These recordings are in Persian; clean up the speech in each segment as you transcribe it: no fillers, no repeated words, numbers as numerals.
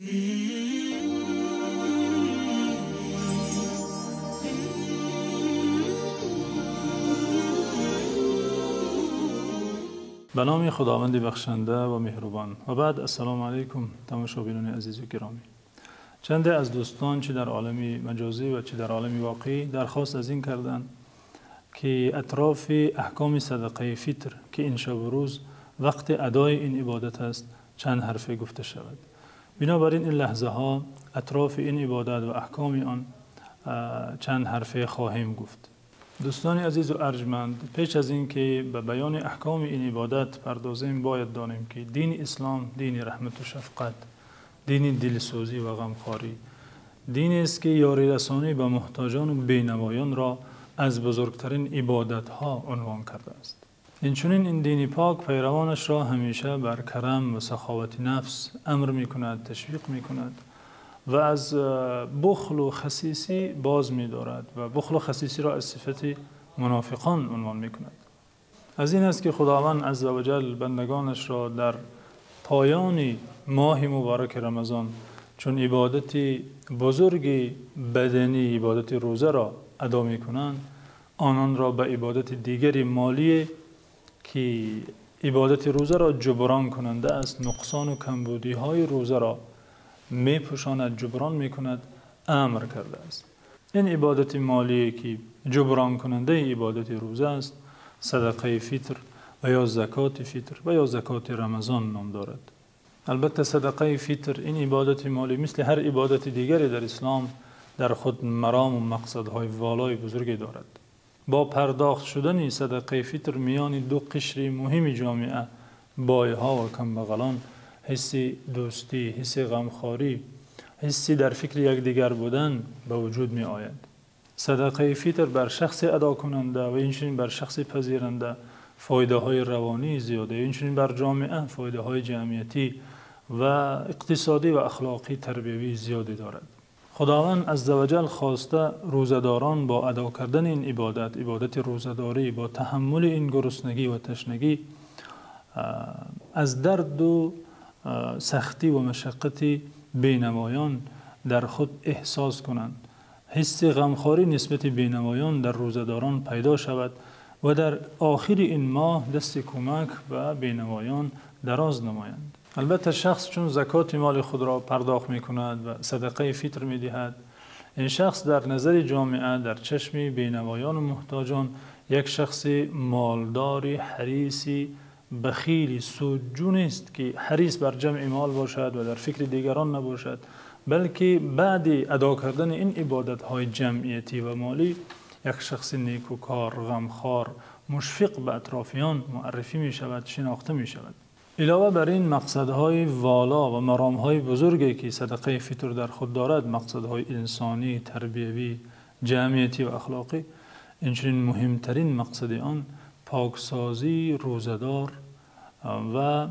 به نام خداوند بخشنده و مهربان و بعد السلام علیکم تماشاگران عزیز و گرامی. چند از دوستان چه در عالم مجازی و چه در عالم واقعی درخواست از این کردند که اطراف احکام صدقه فطر که این شب و روز وقت ادای این عبادت است چند حرفه گفته شود. بنابراین این لحظه ها اطراف این عبادت و احکام آن چند حرفه خواهیم گفت. دوستان عزیز و ارجمند، پیش از این که به بیان احکام این عبادت پردازیم باید دانیم که دین اسلام دین رحمت و شفقت، دین دلسوزی و غمخواری، دینی است که یاری رسانی به محتاجان و بینوایان را از بزرگترین عبادت ها عنوان کرده است. اینچنین این دین پاک پیروانش را همیشه بر کرم و سخاوت نفس امر می کند، تشویق می کند و از بخل و خسیسی باز می دارد و بخل و خسیسی را از صفت منافقان عنوان می کند. از این است که خداوند عزوجل بندگانش را در پایان ماه مبارک رمضان چون عبادت بزرگ بدنی عبادت روزه را ادا می کنند، آنان را به عبادت دیگری مالی که عبادت روزه را جبران کننده است، نقصان و کمبودی های روزه را می پوشاند، جبران می کند، امر کرده است. این عبادت مالی که جبران کننده عبادت روزه است صدقه فطر و یا زکات فطر و یا زکات رمضان نام دارد. البته صدقه فطر این عبادت مالی مثل هر عبادت دیگری در اسلام در خود مرام و مقصدهای والای بزرگی دارد. با پرداخت شدن صدقه فطر میان دو قشر مهم جامعه، بایها و کمبغلان، حس دوستی، حس غمخواری، حسی در فکر یکدیگر بودن به وجود می آید. صدقه فطر بر شخص ادا کننده و اینچنین بر شخص پذیرنده فایده های روانی زیاده، اینچنین بر جامعه فایده های جمعیتی و اقتصادی و اخلاقی تربیوی زیادی دارد. خداوند عزوجل خواسته روزداران با ادا کردن این عبادت روزداری، با تحمل این گرسنگی و تشنگی از درد و سختی و مشقت بینوایان در خود احساس کنند. حس غمخواری نسبت بینوایان در روزداران پیدا شود و در آخر این ماه دست کمک به بینوایان دراز نمایند. البته شخص چون زکات مال خود را پرداخت می کند و صدقه فطر می دهد، این شخص در نظر جامعه در چشم بینوایان و محتاجان یک شخص مالدار، حریصی، بخیلی، سودجو نیست که حریص بر جمع مال باشد و در فکر دیگران نباشد، بلکه بعد ادا کردن این عبادت های جمعیتی و مالی یک شخص نیکوکار، غمخوار، مشفق به اطرافیان معرفی می شود، شناخته می شود. علاوه بر این مقصدهای والا و مرامهای بزرگی که صدقه فطر در خود دارد، مقصدهای انسانی، تربیوی، جمعیتی و اخلاقی، اینچنین مهمترین مقصد آن پاکسازی روزدار و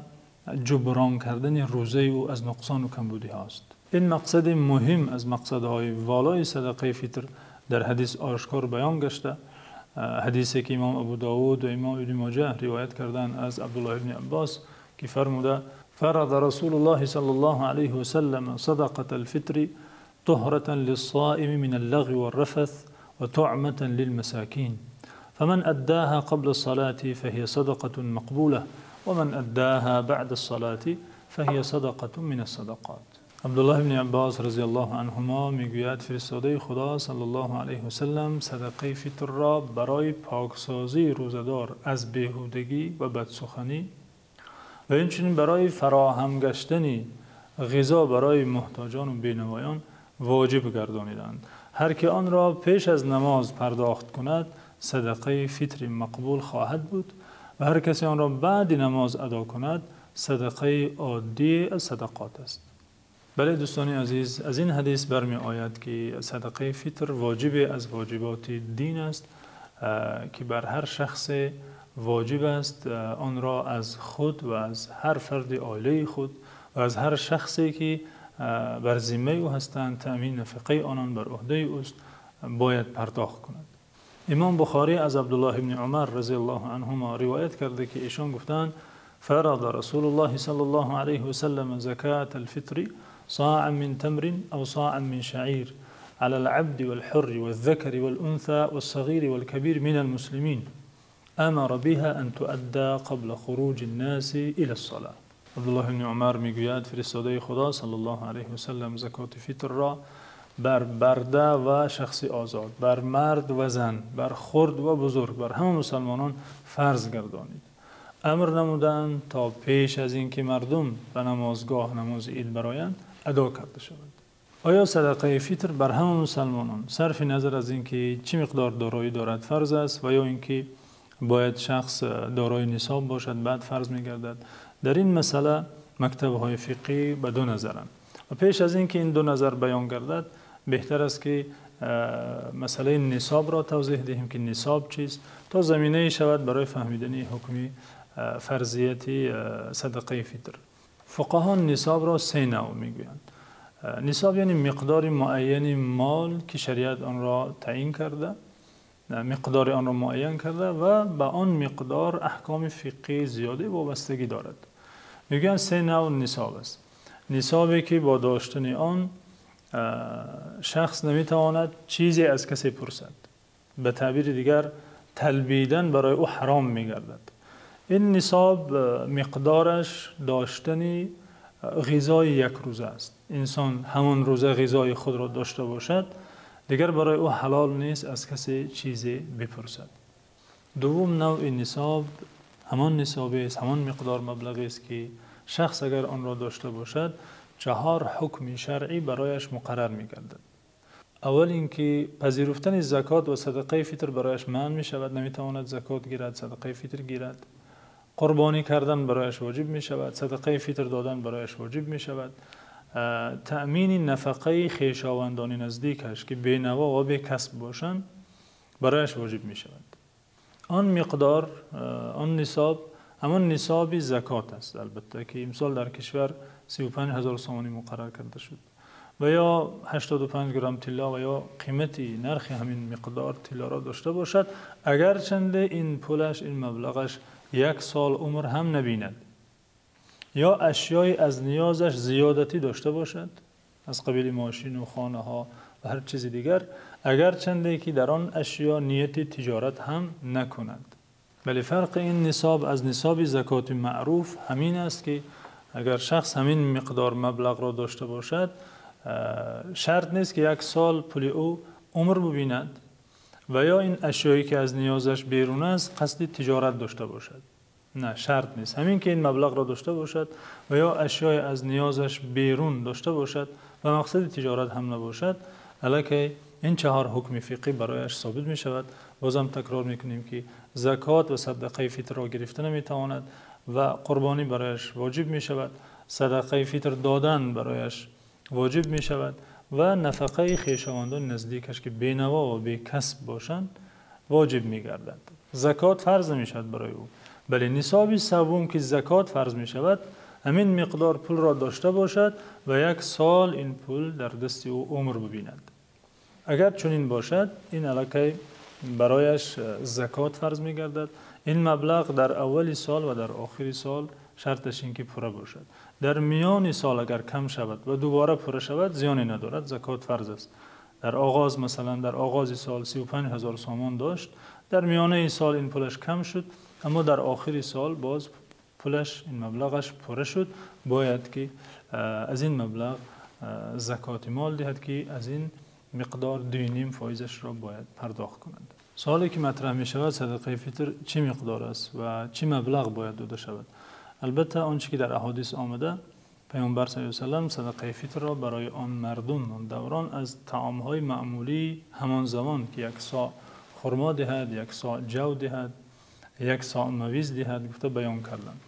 جبران کردن روزه او از نقصان و کمبودی هاست. این مقصد مهم از مقصدهای والای صدقه فطر در حدیث آشکار بیان گشته. حدیثی که امام ابو داود و امام ابن ماجه روایت کردند از عبدالله ابن عباس که فرموده فرض رسول الله صلی الله علیه و سلم صدقه الفطر طهرة للصائم من اللغو والرفث وطعمة للمساكين فمن أداها قبل الصلاة فهي صدقة مقبولة ومن أداها بعد الصلاة فهي صدقة من الصدقات. عبدالله ابن عباس رضی الله عنهما میگوید فرستاده خدا صلی الله علیه و سلم صدقه فطر را برای پاکسازی روزدار از بیهودگی و بدسخنی و اینچنین برای فراهم گشتن غذا برای محتاجان و بینوایان واجب گردانیدند. هر که آن را پیش از نماز پرداخت کند صدقه فطر مقبول خواهد بود و هر کسی آن را بعد نماز ادا کند صدقه عادی از صدقات است. بله دوستان عزیز، از این حدیث برمی آید که صدقه فطر واجب از واجبات دین است که بر هر شخص واجب است آن را از خود و از هر فرد عائله خود و از هر شخصی که بر ذمه او هستند تأمین نفقه آنان بر عهده اوست باید پرداخت کند. امام بخاری از عبدالله ابن عمر رضی الله عنهما روایت کرده که ایشان گفتند فرض رسول الله صلی الله علیه و سلم زکات الفطر صاعا من تمر أو صاعا من شعير على العبد والحر والذكر والأنثى والصغير والكبير من المسلمين امر بها ان تؤدى قبل خروج الناس الى الصلاه. عبدالله بن عمر میگوید فرستاده خدا صلی الله علیه و سلم زکات فیتر را بر برده و شخصی آزاد، بر مرد و زن، بر خرد و بزرگ، بر همه مسلمانان فرض گردانید. امر نمودند تا پیش از اینکه مردم به نمازگاه نماز عید برآیند ادا کرده شود. آیا صدقه فیتر بر همه مسلمانان صرف نظر از اینکه چه مقدار دارایی دارد فرض است و یا اینکه باید شخص دارای نصاب باشد بعد فرض می‌گردد؟ در این مسئله مکتب‌های فقهی به دو نظرند و پیش از اینکه این دو نظر بیان گردد بهتر است که مسئله نصاب را توضیح دهیم که نصاب چیست تا زمینه شود برای فهمیدن حکم فرضیت صدقه فیتر. فقهان نصاب را سه نوع میگویند. نصاب یعنی مقدار معین مال که شریعت آن را تعیین کرده، مقدار آن را معین کرده و به آن مقدار احکام فقهی زیاده وابستگی دارد. میگویند سه نوع نصاب است. نصابی که با داشتن آن شخص نمیتواند چیزی از کسی پرسد، به تعبیر دیگر طلبیدن برای او حرام میگردد. این نصاب مقدارش داشتن غذای یک روزه است. انسان همان روزه غذای خود را داشته باشد دیگر برای او حلال نیست از کسی چیزی بپرسد. دوم نوع نصاب همان نصابی است، همان مقدار مبلغی است که شخص اگر آن را داشته باشد 4 حکم شرعی برایش مقرر می‌گردد. اول اینکه پذیرفتن زکات و صدقه فیتر برایش منع می‌شود، نمی‌تواند زکات گیرد، صدقه فیتر گیرد. قربانی کردن برایش واجب می‌شود، صدقه فیتر دادن برایش واجب می‌شود. تأمین نفقه خویشاوندان نزدیکش که بی‌نوا و بی‌کسب باشند برایش واجب می‌شود. آن مقدار، آن نصاب همان نصاب زکات است. البته که امسال در کشور 35,000 سامانی مقرر کرده شد و یا 85 گرم طلا و یا قیمتی نرخ همین مقدار طلا را داشته باشد، اگرچند این پولش، این مبلغش 1 سال عمر هم نبیند، یا اشیای از نیازش زیادتی داشته باشد از قبیل ماشین و خانه ها و هر چیز دیگر، اگرچند که در آن اشیا نیت تجارت هم نکند. ولی فرق این نصاب از نصاب زکات معروف همین است که اگر شخص همین مقدار مبلغ را داشته باشد شرط نیست که 1 سال پول او عمر ببیند و یا این اشیایی که از نیازش بیرون است قصد تجارت داشته باشد. نه، شرط نیست. همین که این مبلغ را داشته باشد و یا اشیای از نیازش بیرون داشته باشد و مقصد تجارت هم نباشد، البته این 4 حکم فقهی برایش ثابت می شود. بازم تکرار میکنیم که زکات و صدقه فیتر را گرفته نمیتواند و قربانی برایش واجب می شود، صدقه فیتر دادن برایش واجب می شود و نفقه خویشاوندان نزدیکش که بی‌نوا و بی‌کسب باشند واجب می گردد. زکات فرض می شود برای او. بله، نصاب سوم که زکات فرض می شود همین مقدار پول را داشته باشد و 1 سال این پول در دست او عمر ببیند. اگر چنین باشد این علاقه برایش زکات فرض می گردد. این مبلغ در اول سال و در آخر سال شرطش این که پوره باشد. در میان سال اگر کم شود و دوباره پوره شود زیانی ندارد، زکات فرض است. در آغاز مثلا در آغاز سال 35,000 سامان داشت، در میانه سال این پولش کم شد، اما در آخر سال باز پولش این مبلغش پوره شد، باید که از این مبلغ زکات مال دهد که از این مقدار 2.5 فایزش را باید پرداخت کنند. سوالی که مطرح می شود صدقه فیتر چه مقدار است و چه مبلغ باید داده شود؟ البته آنچه که در احادیث آمده، پیامبر صلی الله علیه و سلم صدقه فیتر را برای آن مردم آن دوران از طعام‌های معمولی همان زمان که 1 صاع خرما دهد، 1 صاع جو دهد، 1 صاع مویز دهد گفته بیان کردند.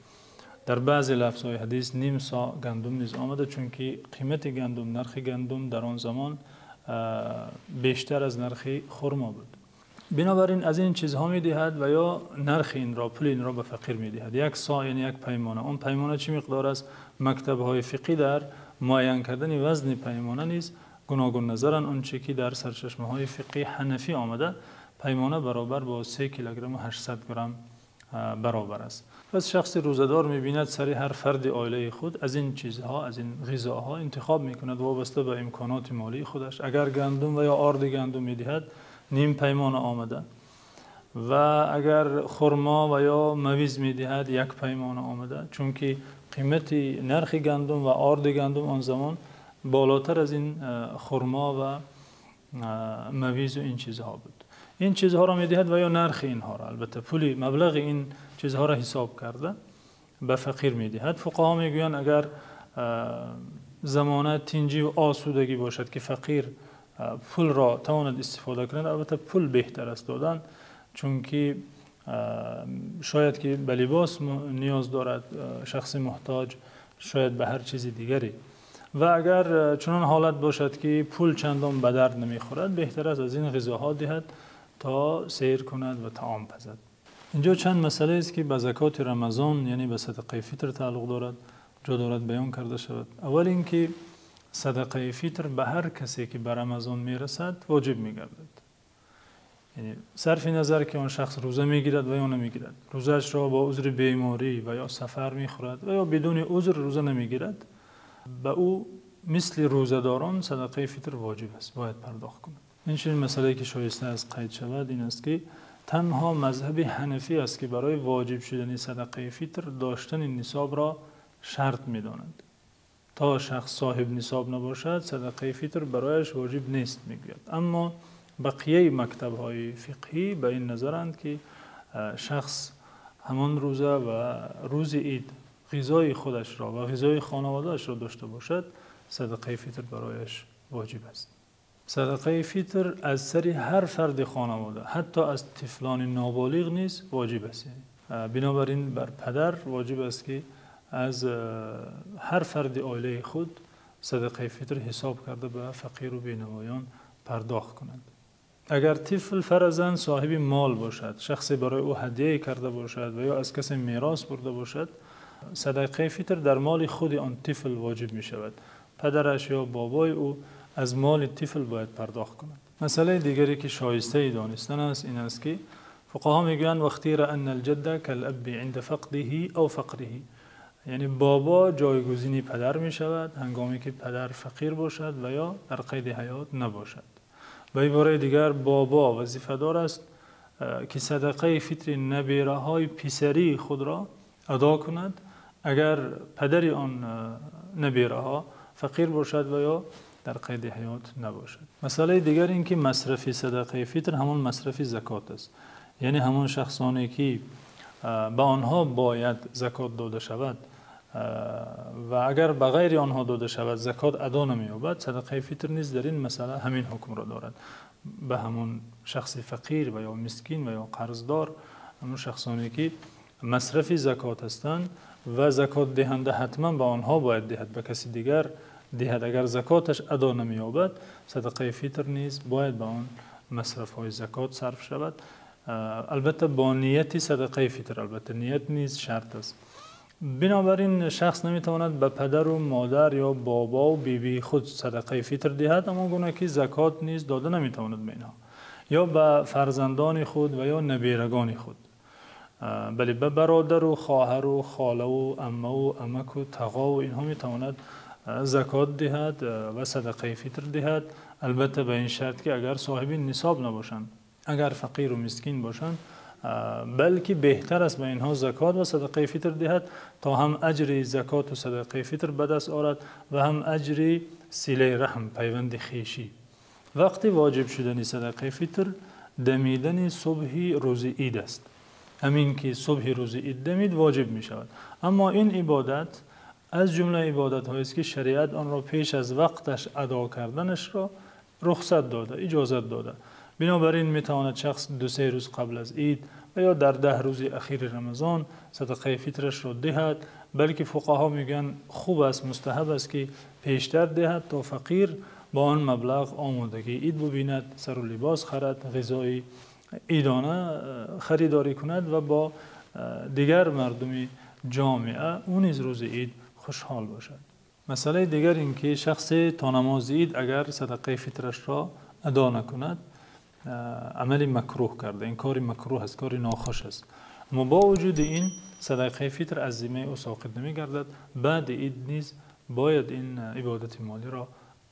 در بعضی لفظ‌های حدیث نیم صاع گندم نیز آمده، چون که قیمت گندم، نرخ گندم در آن زمان بیشتر از نرخ خرما بود. بنابراین از این چیزها می دهد و یا نرخ این را، پول این را به فقیر می دهد. 1 صاع یعنی 1 پیمانه. اون پیمانه چه مقدار است؟ مکتب‌های فقهی در معین کردن وزن پیمانه نیز گوناگون نظرن. آنچه که در سرچشمه‌های فقهی حنفی آمده، پیمانه برابر با 3 کیلوگرم و 800 گرم برابر است. پس شخص روزدار می‌بیند سر هر فرد عائله خود از این چیزها، از این غذاها انتخاب می‌کند وابسته به امکانات مالی خودش. اگر گندم و یا آرد گندم می‌دهد نیم پیمانه آمده و اگر خرما و یا مویز می‌دهد یک پیمانه آمده، چون که قیمت نرخ گندم و آرد گندم آن زمان بالاتر از این خرما و مویز و این چیزها بود. این چیزها را می‌دهد و یا نرخ اینها را، البته پولی مبلغ این چیزها را حساب کرده به فقیر می‌دهد. فقها میگویند اگر زمانه تنجی و آسودگی باشد که فقیر پول را تواند استفاده کند، البته پول بهتر است دادن، چون که شاید که به لباس نیاز دارد شخص محتاج، شاید به هر چیز دیگری، و اگر چنان حالت باشد که پول چندان به درد نمیخورد، بهتر است از این غذاها دهد تا سیر کند و طعام پزد. اینجا چند مسئله است که به زکات رمضان یعنی به صدقه فطر تعلق دارد، جا دارد بیان کرده شود. اول اینکه صدقه فطر به هر کسی که به رمضان میرسد واجب میگردد. یعنی صرف نظر که آن شخص روزه میگیرد و یا نمیگیرد، روزش را با عذر بیماری و یا سفر میخورد و یا بدون عذر روزه نمیگیرد، به او مثل روزداران صدقه فطر واجب است، باید پرداخت کند. این چنین مسئله که شایسته از قید شود این است که تنها مذهب حنفی است که برای واجب شدن صدقه فطر داشتن نصاب را شرط می‌داند. تا شخص صاحب نصاب نباشد صدقه فطر برایش واجب نیست میگوید. اما بقیه مکتب‌های فقهی به این نظرند که شخص همان روزه و روز عید غذای خودش را و غذای خانواده‌اش را داشته باشد، صدقه فطر برایش واجب است. صدقه فطر از سر هر فرد خانواده، حتی از طفلان نابالغ نیز واجب است. بنابراین بر پدر واجب است که از هر فرد عائله خود صدقه فطر حساب کرده به فقیر و بینوایان پرداخت کند. اگر طفل فرزند صاحب مال باشد، شخصی برای او هدیه کرده باشد و یا از کسی میراث برده باشد، صدقه فطر در مال خود آن طفل واجب می شود. پدرش یا بابای او از مال طفل باید پرداخت کند. مسئله دیگری که شایسته دانستن است این است که فقها میگویند وقتی را ان الجد کالاب عند فقده او فقره، یعنی بابا جایگزین پدر می شود هنگامی که پدر فقیر باشد و یا در قید حیات نباشد. به عباره دیگر بابا وظیفه‌دار است که صدقه فطر نبیره های پسری خود را ادا کند اگر پدری آن نبیره ها فقیر باشد و یا در قید حیات نباشد. مسئله دیگر این که مصرف صدقه فطر همان مصرف زکات است، یعنی همان شخصانی که به آنها باید زکات داده شود و اگر به غیر آنها داده شود زکات ادا نمی‌یابد، صدقه فطر نیز در این مسئله همین حکم را دارد. به همون شخص فقیر و یا مسکین و یا قرضدار، همون شخصانی که مصرف زکات هستند و زکات دهنده حتما به آنها باید دهد، به کسی دیگر دهد. اگر زکاتش ادا نمی‌یابد صدقه فطر نیز باید به آن مصرف های زکات صرف شود، البته با نیت صدقه فطر، البته نیت نیز شرط است. بنابراین شخص نمیتواند به پدر و مادر یا بابا و بیبی خود صدقه فطر دهد، اما گونه که زکات نیز داده نمیتواند به اینها، یا به فرزندان خود و یا نبیرگان خود، بله به برادر و خواهر و خاله و عمه و عمک و تقا و اینها میتواند زکات دهد و صدقه فطر دهد، البته به این شرط که اگر صاحب نصاب نباشند، اگر فقیر و مسکین باشند، بلکه بهتر است به اینها زکات و صدقه فطر دهد تا هم اجر زکات و صدقه فطر به دست آورد و هم اجر صله رحم، پیوند خویشی. وقتی واجب شدن صدقه فطر دمیدن صبح روز عید است، همین که صبح روز عید دمید واجب می شود. اما این عبادت از جمله عبادت هایی است که شریعت آن را پیش از وقتش ادا کردنش را رخصت داده، اجازت داده. بنابراین میتواند شخص 2-3 روز قبل از عید و یا در 10 روز اخیر رمضان صدقه فطرش را دهد، بلکه فقها میگن خوب است، مستحب است که پیشتر دهد تا فقیر با آن مبلغ آمادگی عید ببیند، سر و لباس خرد، غذای عیدانه خریداری کند و با دیگر مردم جامعه اون از روز عید خوشحال باشد. مسئله دیگر این که شخص تا نماز عید اگر صدقه فطرش را ادا نکند عمل مکروه کرده، این کاری مکروه است، کاری ناخوش است. اما با وجود این صدقه فطر از ذمه او ساقط نمی گردد. بعد عید نیز باید این عبادت مالی را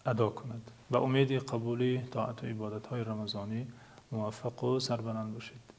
ادا کند. و امید قبولی طاعت و عبادت های رمضانی موفق و سربلند باشید.